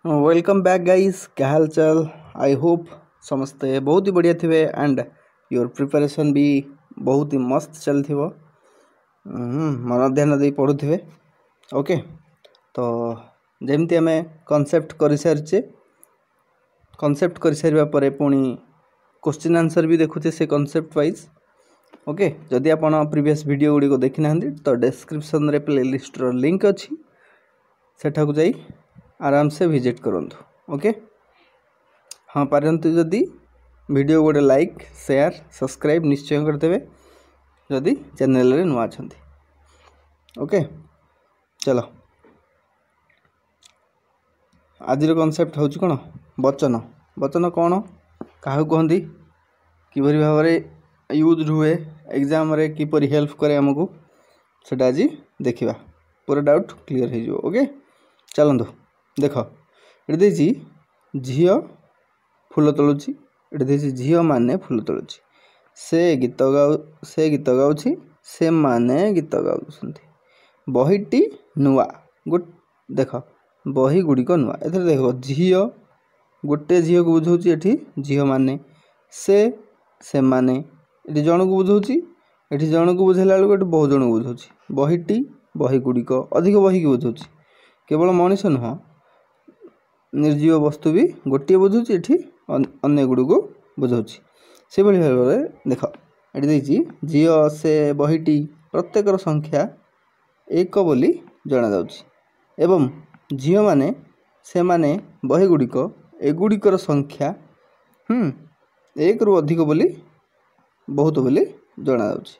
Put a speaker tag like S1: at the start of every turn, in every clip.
S1: Welcome back guys, क्या हाल चाल। I hope समस्ते बहुत ही बढ़िया थे एंड योर प्रिपरेशन भी बहुत ही मस्त चलती मन ध्यान दे पढ़ुवे। ओके, तो जमती आम कनसेप्ट कर सारी कनसेप्ट कर सारा पुणी क्वेश्चन आंसर भी देखुचे से कनसेप्ट वाइज। ओके, जदि आप प्रीवियस वीडियो गुड़ी देखी ना तो डिस्क्रिप्शन रे प्लेलिस्ट रो लिंक अच्छी सेठा को जाई आराम से विजिट करूँ। ओके, हाँ पारंतु जदि वीडियो गोटे लाइक शेयर सब्सक्राइब निश्चय करदे जदि चैनल रे नुआ छंती। ओके, चलो आज कनसेप्ट हूँ कौन वचन। वचन कौन क्या कहती किपरि भाव में यूज हुए एग्जाम रे किपरि हेल्प करे आमको सेटा आज देखा पूरा डाउट क्लियर हो। ओके, चलतु देख ये झी फूल तोलुची, ये झी माने फूल तोलुची, से गीत गाँव से माने गीत गाँव। बहीटी नुआ देख बही गुड़िक नुआ एथर देख झी गोटे झील को बुझाऊँ ये झील माने से माने ये जन को बुझाऊँ ये जन को बुझेला बेलू ये बहुत जन को बुझाऊँ। बहीटी बही गुड़िक अधिक बही की बुझाऊँ केवल मनीष नुह निर्जीव वस्तु भी गोटे बुझाऊँ ये अन्य गुड़ को बुझाऊँ। से भाई भाव में देख ये झी से बहीटी प्रत्येक संख्या एक बोली जना जाउछि एवं झी माने से माने बही गुड़िक एगुड़िकर संख्या एक रु अधिक बोली बहुत बोली जना जाउछि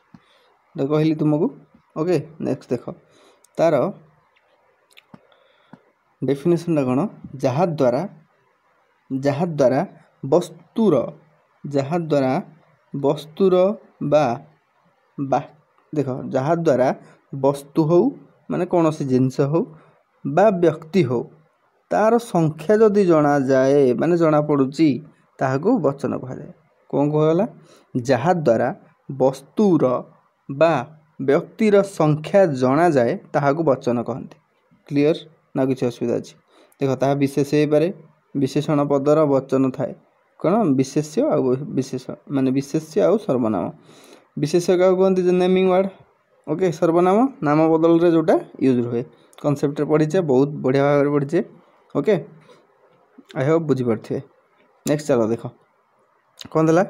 S1: कहली तुमको। ओके, नेक्स्ट देख तार डेफिनेशन कौन जहा द्वारा वस्तुर बा देख जहा द्वारा वस्तु हो माने कौन सी जिनस हो बा व्यक्ति हो तार संख्या जदि जना जाए माने जना पड़ुची ताहाको वचन कह जाए। कौन कहला जहा द्वारा वस्तुर बा व्यक्तिर संख्या जना जाए ताहाको वचन कहते। क्लियर ना किसी असुविधा अच्छी देख ता विशेष हो पारे विशेषण पदर वचन थाए कौन विशेष्य आ विशेष माने विशेष्य आ सर्वनाम। विशेष्य क्या कहते जो नेमिंग वर्ड। ओके, सर्वनाम नाम बदल रे जोटा यूज हुए कनसेप्ट पढ़ीचे बहुत बढ़िया भाव में पढ़ीचे। ओके, आई होप बुझीपे। नेक्स्ट चलो देख कौन देला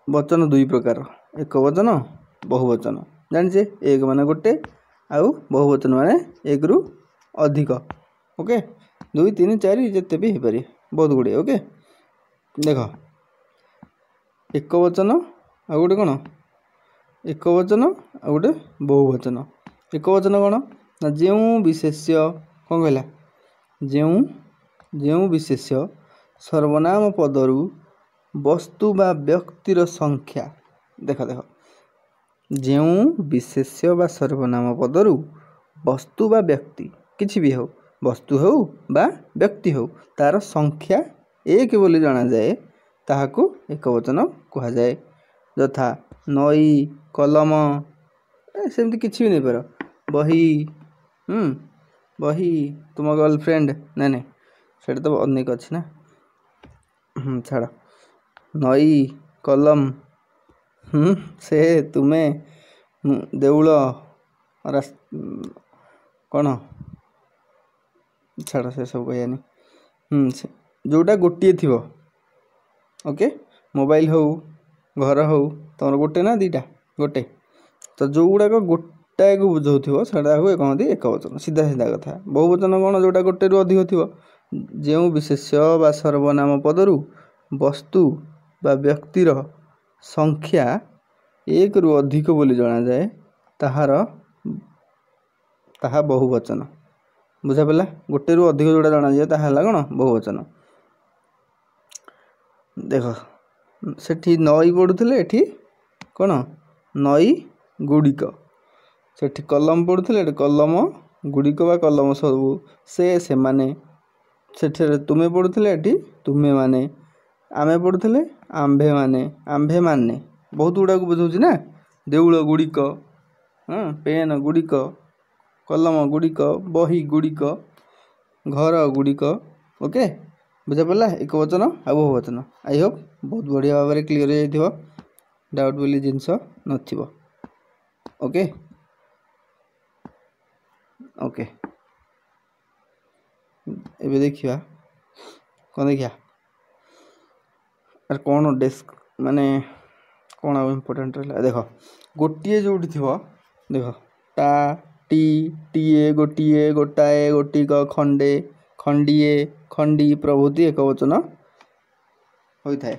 S1: वचन दुई प्रकार एक वचन बहुवचन जानिचे एक माने गोटे आउ बहुवचन माने एक रु अधिक। ओके, दुई तीन चार जिते भी हो पारे बहुत गुड़े। ओके, देख एक वचन आ गोटे कौन एक वचन आ गोटे बहुवचन। एक वचन कौन ना जो विशेष्य कौन कहला जो विशेष्य सर्वनाम पदरु वस्तु बा व्यक्तिर संख्या देख देख जो विशेष्य बा सर्वनाम पदरु वस्तु बा व्यक्ति किछि भी हो वस्तु हो बा व्यक्ति हो तार संख्या एक बोली जना जाए ताहाको एक वचन कहा जाए। यथा नई कलम सेमती किछि भी नहीं पार बही बही तुम गर्लफ्रेंड नहीं नहीं सेटा तो अनेक अच्छी ना छाड़ नई कलम से तुम्हें देउल कौन छाड़ से सब कहनी जोटा गोटे थी। ओके, मोबाइल हो घर हो तुम गोटे ना दीटा गोटे तो जो गुड़ाक गोटाए को बुझाऊ से कहते एक वचन सीधा सीधा कथा। बहुवचन कौन जोटा गोटे रु अधिक थी जो विशेष्य बा सर्वनाम पदरु वस्तु बा व्यक्तिर संख्या एक रु अधिक बोली जना जाए ताहा बहुवचन। बुझा पड़ा गोटे रु अधिक जोड़ा जना जाए ताहा कौन बहुवचन। देख सेठी नई पढ़ुले एठी कौन नई गुड़िक सेठी कलम पढ़ुले कलम गुड़िक बा कलम सब से माने सेठी तुम्हें पढ़ुले एठी तुम्हें माने आमे पढ़ुले आंभे माने बहुत गुड़ा को बुझाऊँ ना देउल गुड़िक पेन गुड़िक कलम गुड़िक बही गुड़िक घर गुड़िक ओके बुझा पड़ा एक वचन आ बहुवचन आई होप बहुत बढ़िया भाव में क्लीयर हो जाइथिबो डाउट बोली जिनस नथिबो ओके ओके एबे देखिया कौन देखिया अरे कौन डेस्क माने कौन आ इम्पोर्टेंट रहा देख गोटे जो देख टा टी टीए गोटे गोटाए गोटिक खंडे खंडीए खंडी प्रभृति एक वचन होता है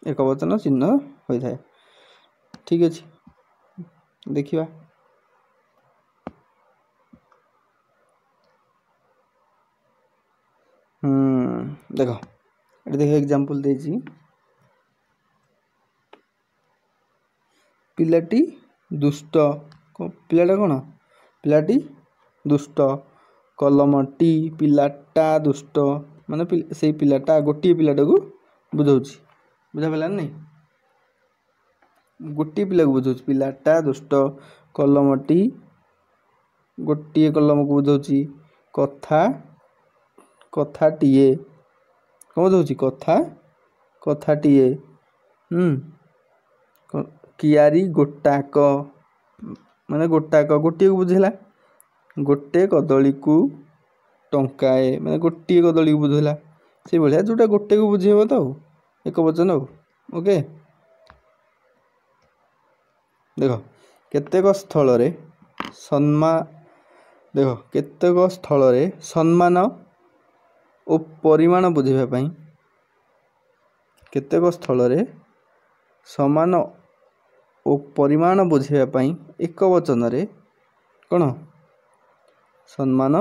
S1: एक वचन चिन्ह होता है ठीक अच्छे देखिए देख ये देख एग्जांपल देजी पिलाटी दुष्ट पिलाटा कौन पिलाटी दुष्ट कलमटी पिलाटा दुष्ट माने से पिलाटा गोटे पिलाटा को बुझाऊँच बुझा पाला नहीं गोटे पिला को बुझाऊँ पिलाटा दुष्ट कलमटी गोटे कलम को बुझाऊँ कथा कथाटीए कौन बुझाऊँ कथा कथाटीए कियारी गोटाक माने गोटाक गोटे को बुझेला गोटे कदली को टंकाए माने गोटे कदली को बुझेला से भाया जोटा गोटे को बुझेब तो एक वचन ओके देख केतेक स्थल रे सम्मान देख केतेक स्थल रे सम्मान और परिमाण बुझेबा पई केतेक स्थल रे समान और परिमाण बुझेबा पई एक वचन रे कौन सम्मान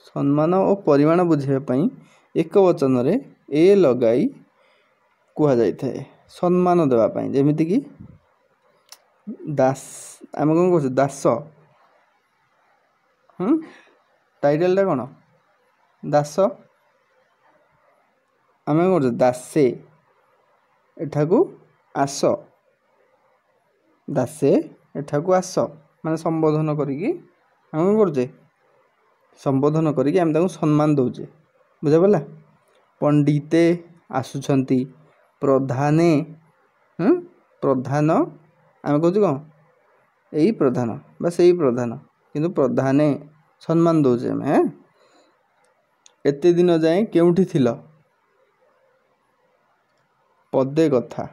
S1: सम्मान और परिमाण बुझेबा पई एक वचन रे ए लगाई कुहा जाय थाए सम्मान देबा पई जेमिति कि दास आम कौन कह दास टाइटलटा कौन दास आम कौन दासे एठाकू आस दासे एठाकू आस माने संबोधन करिकी आम कौन करजे संबोधन करिकी आम ताकू सम्मान दउजे बुझा पड़ा पंडिते आसुछंती प्रधाने प्रधान आम कहूँ कौन यही प्रधान बस यही प्रधान किंतु प्रधाने सम्मान दौचे आम एते दिन जाए केउठी थिल पदे कथा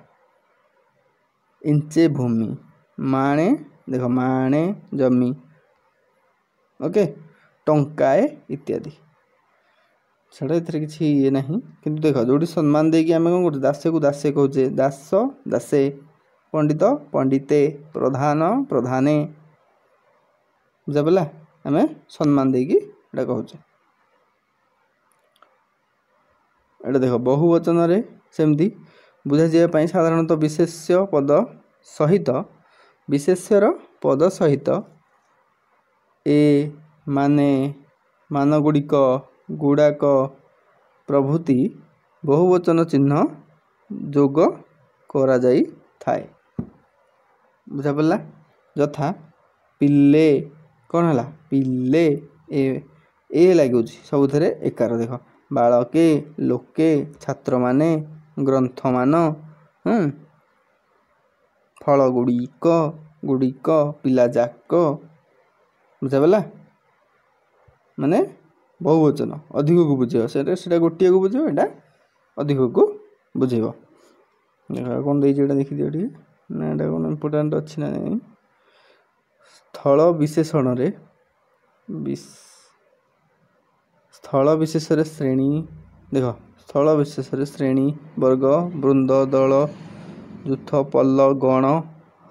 S1: इंचे भूमि माणे देख माणे जमी ओके टंकाए इत्यादि छाड़ एथरे किसी ये नहीं किंतु देख जो सम्मान देकी आम कौन कर दासे को दासे कहचे दास दासे पंडित पंडिते प्रधान प्रधाने बुझा पड़ा आम सम्मान देकी एटा कहचे एटा देख बहुवचन रे सेमती बुझा जाए साधारणतः विशेष्य पद सहित विशेष्यर पद सहित ए माने मानगुड़िक गुड़ाक प्रभृति बहुवचन चिन्ह जोग करा जाई थाए बुझा पड़ा यथा पिले कौन है पिले ए लगे सब एकार देख बालके लोके छात्र माने ग्रंथ मान फल गुड़िक गुड़िक पिला जाक बुझा पड़ा माने बहुवचन अधिक को बुझेब से गोटे को बुझेब एटा अधिक को बुझेब कौन देखी दियो ना एटा कौन इम्पोर्टेंट अच्छी ना नहीं स्थल विशेषण रे स्थल विशेष श्रेणी देख स्थल विशेष श्रेणी वर्ग वृंद दल जुथ पल्ल गण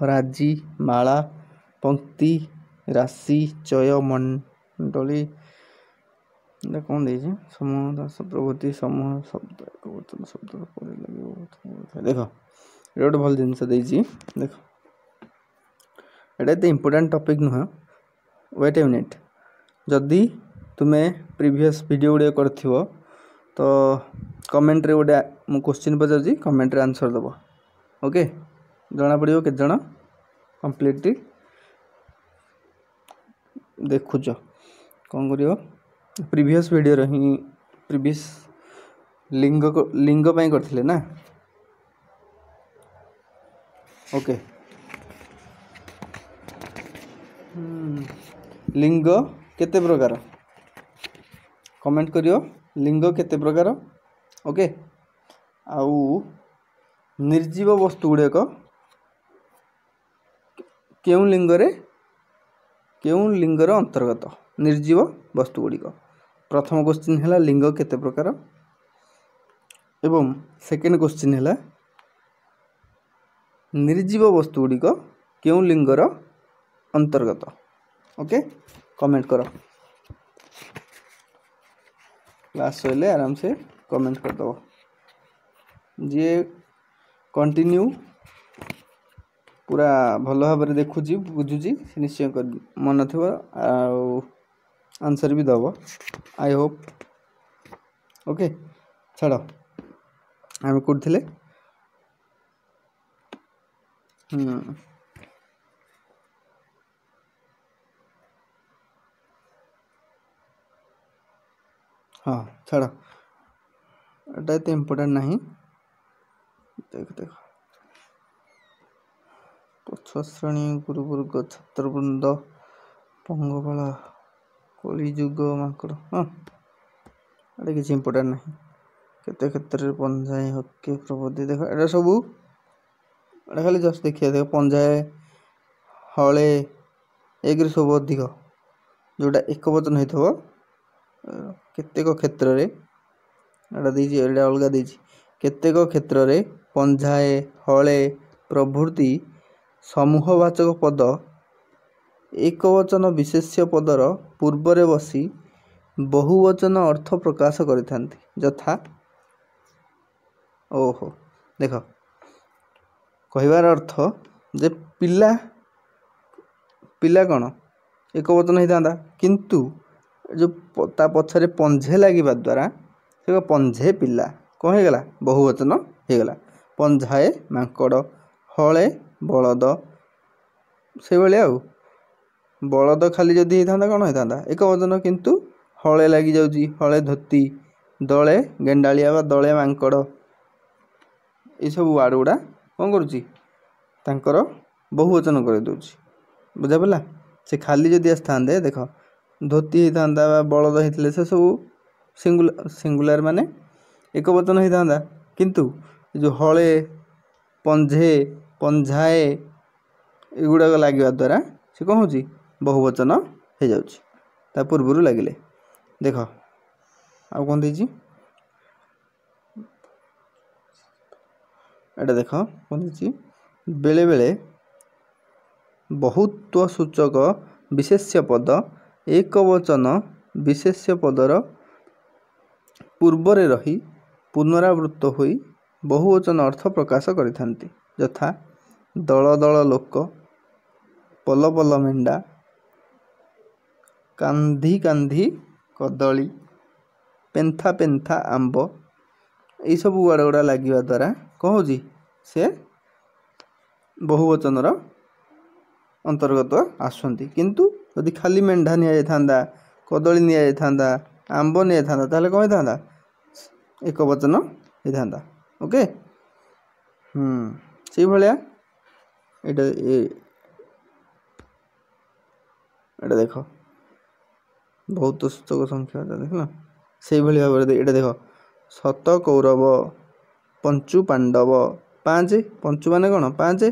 S1: राजी माला पंक्ति राशि चय मंडली कौन दे समूह दास प्रभृति समूह शब्द एक वचन शब्द देख ये गोटे भल जिनस देख ये इम्पोर्टेंट टॉपिक नुह वेट ए मिनिट जदि तुम्हें प्रीवियस वीडियो गुड़े कर तो कमेंट रे गोटे मु क्वेश्चन पचार कमेंट रे आंसर दब ओके जना पड़ो के जन कंप्लीटली देखुच कौन करियो प्रीवियस वीडियो रे ही प्रीवियस लिंग ପାଇଁ करथिले ना ओके लिंग केते प्रकार कमेंट करियो लिंग केते प्रकार ओके आउ निर्जीव वस्तु गुड़ाक केउं लिंगर अंतर्गत निर्जीव वस्तु गुड़िक प्रथम क्वेश्चन है लिंग केते प्रकार एवं सेकेंड क्वेश्चन है निर्जीव वस्तु गुड़िक केउं लिंगर अंतर्गत ओके कमेंट करो क्लास सैले आराम से कमेंट कर दो जी कंटिन्यू पूरा भल भाव देखुची बुझुची निश्चय मन थी आंसर भी दब आई होप ओके छाड़ आम कौन हाँ छाड़ एटा तो इम्पोर्टेंट नहीं देख देख पक्ष श्रेणी गुरुवर्ग छात्रवृंद पंगपाला कलिजुग माकड़ हाँ एटा किसी इम्पोर्टेंट नहीं केते क्षेत्र में पंजाए हके प्रबोधि देख एटा सबू एटा खाली जस्ट देखिए देख पंजाए हले एक सब अधिक जोटा एक वचन होता केतेक क्षेत्र रे एटा अलग देछि केतेक क्षेत्र रे पंजाए हले प्रभृति समूहवाचक पद एक वचन विशेष्य पदर पूर्वरे बसी बहुवचन अर्थ प्रकाश करिथांती यथा ओहो देख कहबार अर्थ जे पिला पिला कौन एक वचन होता किंतु जो ता पछरे पंझे लगे द्वारा से पंझे पिला कौन हो गला बहुवचन हो गला पंझाए माकड़ हले बलद से भाया बलद खाली जदि होता कौन होता एक वचन किंतु हले लगी जाउची हले धोती दले गेंडालिया बा दले माकड़ ये सब वार्ड गुड़ा कौन करुच्ची तांकर बहुवचन कर दउची बुझा पड़ा से खाली जदि आसता देख धोती होता बलद होते से सब सिंगुलर माने एक वचन होता किंतु जो हले पंझे पंझाए युड़ाक लगे द्वारा से कौन हो बहुवचन हो जा पूर्व लगिले देख आउ कौन देछि एटा देख कौन देछि बेले बेले बहुत्व सूचक विशेष्य पद एक वचन विशेष्य पदर पूर्वरे रही पुनरावृत्त होई बहुवचन अर्थ प्रकाश करिथांती यथा दल दल लोक पल पल मेंढा कांधी कांधी कदली पेंथा पेंथा आंब यही सब वार्ड गुड़ा लगे द्वारा कौन हो से बहुवचनर अंतर्गत आसुंती किंतु यदि खाली मेंढा नि जाता कदली नि जाता आंब नि जाता ताले कौन होता एक वचन होता ओके से भाया एटा देख बहुत सूचक संख्या देख ना से भाव ये देख शत कौरव पंचु पांडव पाँच पंचु माने कौन पाँच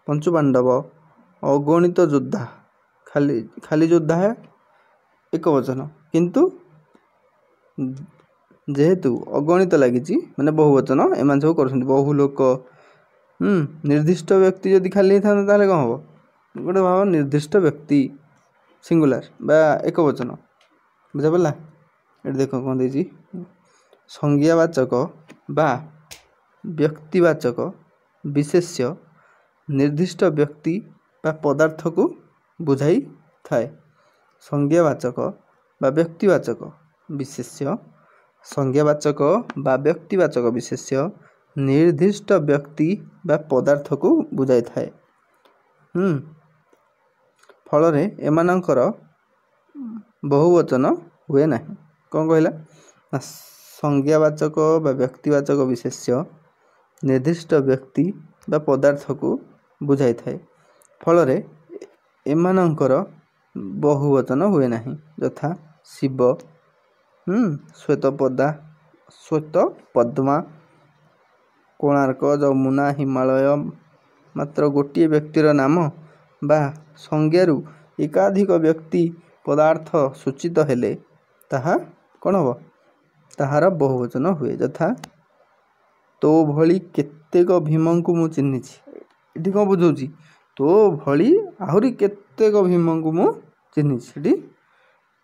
S1: पंचु पांडव अगणित योद्धा खाली खाली योद्धा है एक वचन किंतु जेहेतु अगणित लगी माने बहुवचन एम सब कर बहु लोक निर्दिष्ट व्यक्ति जदि खाली था कौन हम गोटे भाव निर्दिष्ट व्यक्ति सिंगुलर बा एक वचन बुझा पड़ा ये देख कौन देछि संज्ञावाचक बा व्यक्तिवाचक विशेष्य निर्दिष्ट व्यक्ति बा पदार्थ को बुझाई थाए संज्ञावाचक बा व्यक्तिवाचक विशेष्य संज्ञावाचक बा व्यक्तिवाचक विशेष्य निर्दिष्ट व्यक्ति बा पदार्थ को बुझाई थाए फल एमानंकर बहुवचन हुए नहीं। कौन कहला ना संज्ञावाचक बा व्यक्तिवाचक विशेष्य निर्दिष्ट व्यक्ति बा पदार्थ को बुझाई थाए फल एमानंकर बहुवचन हुए नहीं यथा शिव श्वेतपदा श्वेत पद्मा कोणार्क जमुना हिमालय मात्र गोटे व्यक्तिर नाम बा संज्ञारू एकाधिक व्यक्ति पदार्थ सूचित हेले ताहा कौन हम ताहार बहुवचन हुए यथा तो भली केतेक भीम को मु चिन्हि ये कौन बुझाऊँ तो भली आहरी केतेक भीम को मु चिन्हि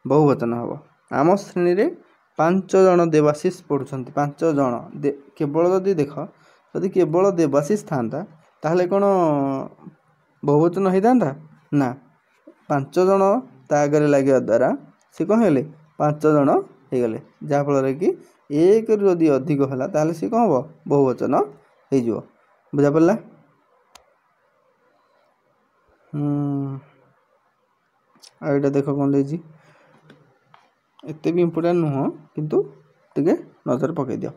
S1: बहुवचन हम आम श्रेणी रे 5 जन देवाशीष पढ़ुंट 5 जन केवल जदि देख जदि केवल देवाशीष था ताहले कौन बहुवचन होता ना 5 जन आगे लगे द्वारा सी कौन है 5 जन हो गले जहाँफल कि एक रु अधिक है ताहले सी कौन हम बहुवचन हो बुझा पड़ा। आईटा देख कौन देजी एते भी इम्पोर्टेंट नुह किंतु टिके नजर पकई दियो।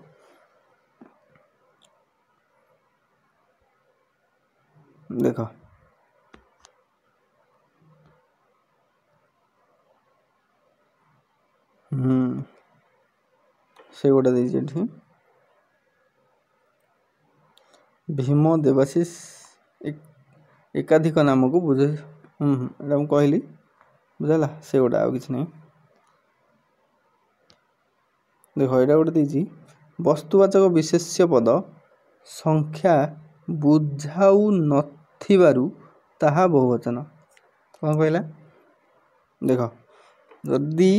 S1: देख से गोटे देती भीम देवाशीष एकाधिक नाम को बुझे एटा मुझे कहली बुझाला से गोटा आ कि नहीं। देख यहाँ गोटे देती वस्तुवाचक विशेष्य पद संख्या बुझाऊ नथिबारु ताहा बहुवचन कौन कहला देख जदि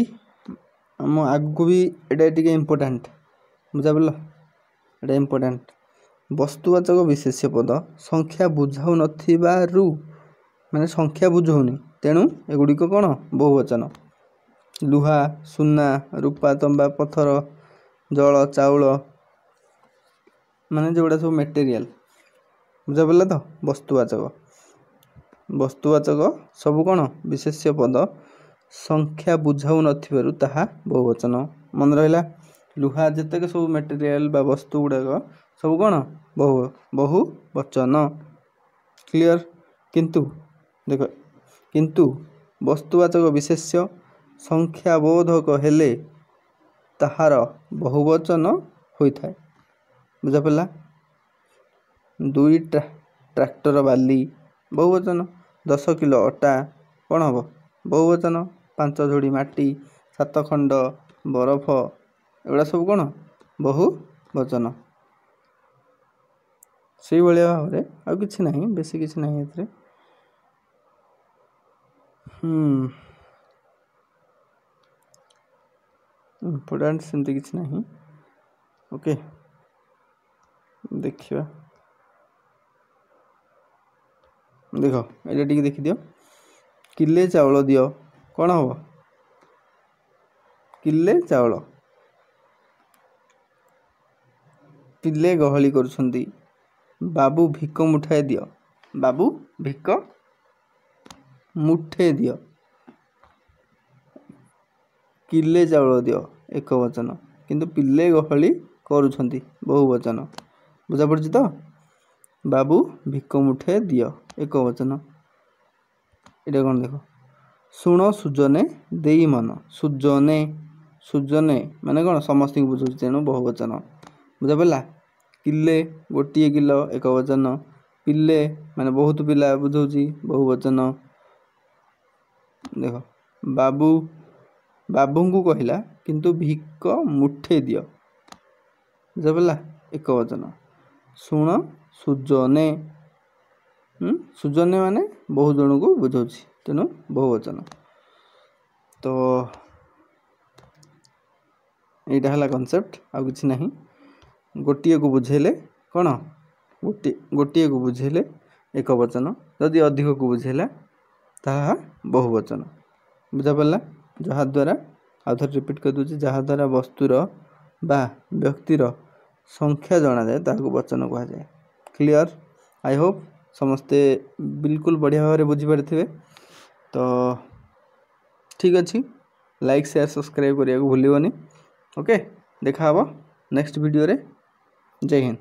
S1: आम आगु भी एटा टिके इम्पोर्टेंट बुझा पड़ा एटा इम्पोर्टेंट वस्तुवाचक विशेष्य पद संख्या बुझाऊ नथिबारु माने संख्या बुझौनी तेणु एगुड़िक कौन बहुवचन लुहा सुना रूपा तंबा पत्थर जल चाउल माने जोड़ा सब मटेरियल बुझा पड़ा तो वस्तुवाचक सब कौन विशेष्य पद संख्या बुझाऊ नथिबारु ताहा बहुवचन मन रहा लुहा जितक सब मटेरियल बा वस्तु गुड़ाक सब कौन बहुवचन क्लियर किंतु देख किंतु वस्तुवाचक विशेष्य संख्याबोधक हेले ताहार बहुवचन होइथाय बुझा पड़ा। 2 ट्रैक्टर बाली बहुवचन 10 किलो अटा कौन हम बहुवचन 5 झोड़ी माटी 7 खंड बरफ एगुड़ा सब कौन बहुवचन से भाया भाव में आ कि ना बेस कि ना इम्पोर्टेंट सेमती किसी ना ओके देखिए देख ये टी देखी दियो किले चाउल दियो कौन हम किले चाउल पिले गहली करुछंती बाबू भिक मुठाए दियो बाबू भिक मुठे दियो किले चाउल दियो एक वचन किंतु पिले गहली करुछंती बहुवचन बुझा पड़ी तो बाबू भिक मुठे दियो एक वचन ये कौन देख शुण सुजने देई मन सुजने सुजने माने कौन समस्त बुझे तेणु बहुवचन बुझा पड़ा किले गोटे किलो एक वचन पिले माने बहुत पिला बुझाऊँ बहुवचन देख बाबू बाबू को कहला किंतु भिक मुठे दियो बुझा पड़ा एक वचन शुण सुजने सुजने माने बहुत जन को बुझाऊँ तेणु बहुवचन तो यहाँ है कॉन्सेप्ट आ कि ना गोटे को बुझेले कौन गोटे को बुझेले एक वचन जदि अधिक को बुझेला ताहा बहुवचन बुझा पड़ा जहाद्वारा आउ थे रिपीट कर दूसरी जहाद्वारा वस्तुर बा व्यक्तिर संख्या जना जाए ताकू वचन कह जाए क्लियर आई होप समस्ते बिल्कुल बढ़िया भाव में बुझीपारे तो ठीक अच्छी लाइक शेयर सब्सक्राइब करने को भूलियोनी। ओके, देखा हबो नेक्स्ट वीडियो रे। जय हिंद।